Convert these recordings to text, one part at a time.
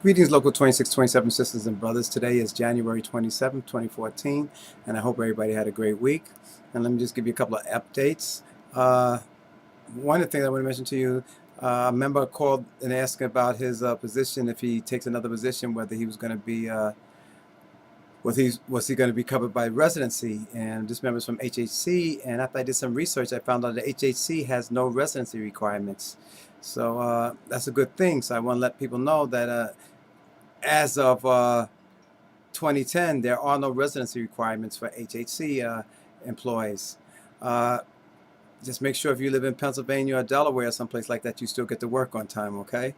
Greetings, Local 2627 sisters and brothers. Today is January 27th, 2014, and I hope everybody had a great week. And let me just give you a couple of updates. One of the things I want to mention to you, a member called and asked about his position, if he takes another position, whether he was going to be, was he going to be covered by residency. And this member is from HHC, and after I did some research, I found out that HHC has no residency requirements. So that's a good thing. So I want to let people know that as of 2010, there are no residency requirements for HHC employees. Just make sure if you live in Pennsylvania or Delaware or someplace like that, you still get to work on time, okay?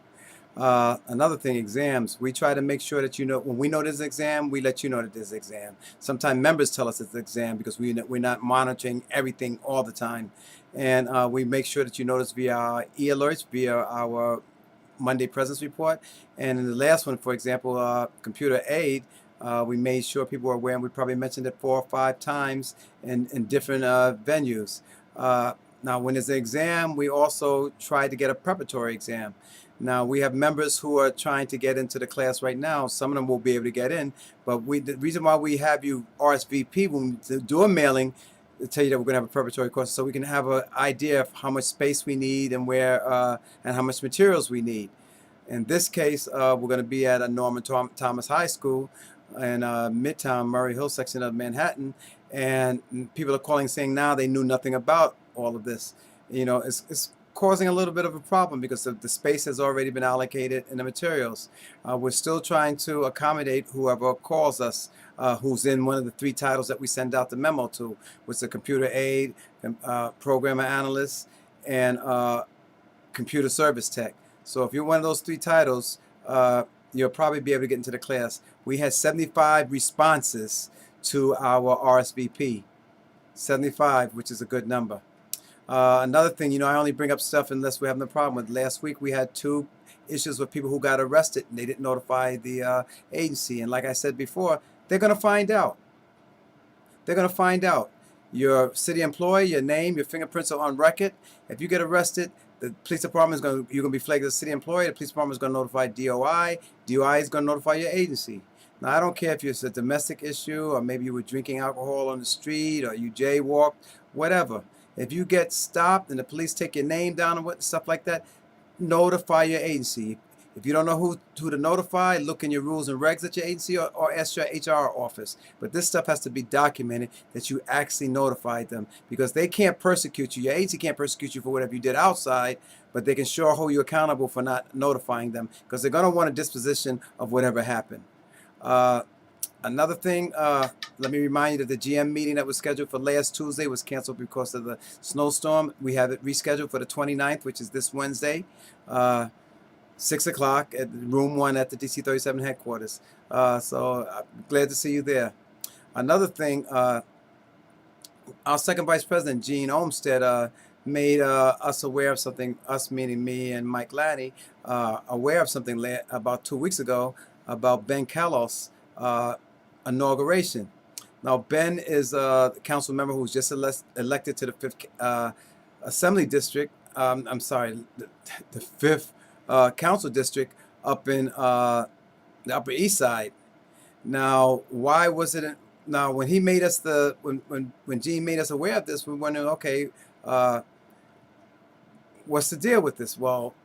Another thing, exams. We try to make sure that you know, when we know there's an exam, we let you know that there's an exam. Sometimes members tell us it's an exam because we're not monitoring everything all the time. And we make sure that you notice via our e-alerts, via our Monday presence report. And in the last one, for example, computer aid, we made sure people were aware, and we probably mentioned it 4 or 5 times in different venues. Now, when there's an exam, we also try to get a preparatory exam. Now, we have members who are trying to get into the class right now. Some of them will be able to get in, but the reason why we have you RSVP when we do a mailing to tell you that we're going to have a preparatory course, so we can have an idea of how much space we need and where and how much materials we need. In this case, we're going to be at a Norman Thomas High School in Midtown Murray Hill section of Manhattan, and people are calling saying now they knew nothing about all of this. You know, it's causing a little bit of a problem because the space has already been allocated in the materials. We're still trying to accommodate whoever calls us, who's in one of the 3 titles that we send out the memo to, which is a computer aid, programmer analyst, and computer service tech. So if you're one of those 3 titles, you'll probably be able to get into the class. We had 75 responses to our RSVP, 75, which is a good number. Another thing, you know, I only bring up stuff unless we're having a problem with. Last week we had 2 issues with people who got arrested and they didn't notify the agency. And like I said before, they're going to find out. They're going to find out. Your city employee, your name, your fingerprints are on record. If you get arrested, the police department is you're going to be flagged as a city employee. The police department is going to notify DOI. DOI is going to notify your agency. Now, I don't care if it's a domestic issue or maybe you were drinking alcohol on the street or you jaywalked, whatever. If you get stopped and the police take your name down and stuff like that, notify your agency. If you don't know who to notify, look in your rules and regs at your agency or ask your HR office. But this stuff has to be documented that you actually notified them, because they can't persecute you. Your agency can't persecute you for whatever you did outside, but they can sure hold you accountable for not notifying them, because they're going to want a disposition of whatever happened. Another thing, let me remind you that the GM meeting that was scheduled for last Tuesday was canceled because of the snowstorm. We have it rescheduled for the 29th, which is this Wednesday, 6 o'clock at room 1 at the DC 37 headquarters. So I'm glad to see you there. Another thing, our second vice president, Gene Olmstead, made us aware of something, us meaning me and Mike Laddie, aware of something about 2 weeks ago about Ben Kallos' inauguration. Now, Ben is a council member who's just elected to the 5th Assembly District. I'm sorry, the 5th Council District up in the Upper East Side. Now, why was it? Now, when he made us when Gene made us aware of this, we wondered, okay, what's the deal with this? Well,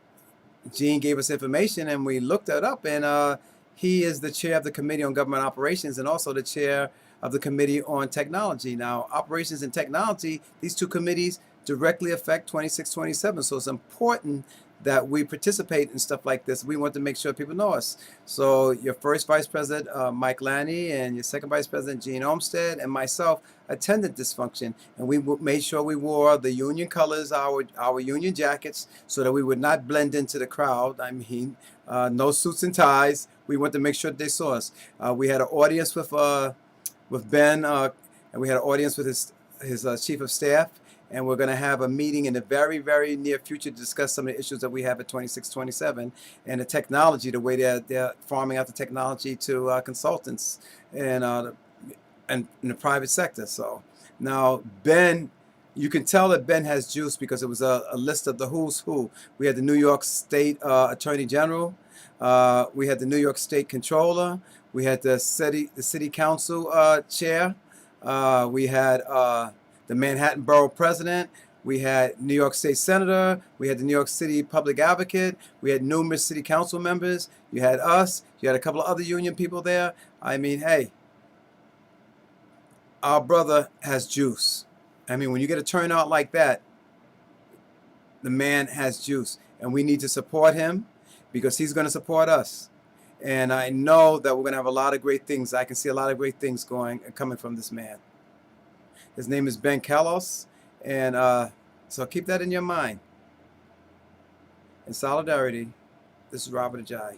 Gene gave us information, and we looked it up, and he is the chair of the Committee on Government Operations and also the chair of the Committee on Technology. Now, Operations and Technology, these 2 committees directly affect 2627. So it's important that we participate in stuff like this. We want to make sure people know us. So your first vice president, Mike Lanny, and your second vice president, Gene Olmstead, and myself attended this function. And we made sure we wore the union colors, our union jackets, so that we would not blend into the crowd. I mean, no suits and ties. We wanted to make sure that they saw us. We had an audience with Ben, and we had an audience with his chief of staff. And we're going to have a meeting in the very, very near future to discuss some of the issues that we have at 2627 and the technology, the way they're farming out the technology to consultants and in the private sector. So now Ben, you can tell that Ben has juice because it was a list of the who's who. We had the New York State Attorney General. We had the New York State Controller. We had the city council chair. We had the Manhattan Borough President. We had New York State Senator. We had the New York City Public Advocate. We had numerous city council members. You had us. You had a couple of other union people there. I mean, hey, our brother has juice. I mean, when you get a turnout like that, the man has juice. And we need to support him because he's going to support us. And I know that we're going to have a lot of great things. I can see a lot of great things coming from this man. His name is Ben Kallos. And so keep that in your mind. In solidarity, this is Robert Ajayi.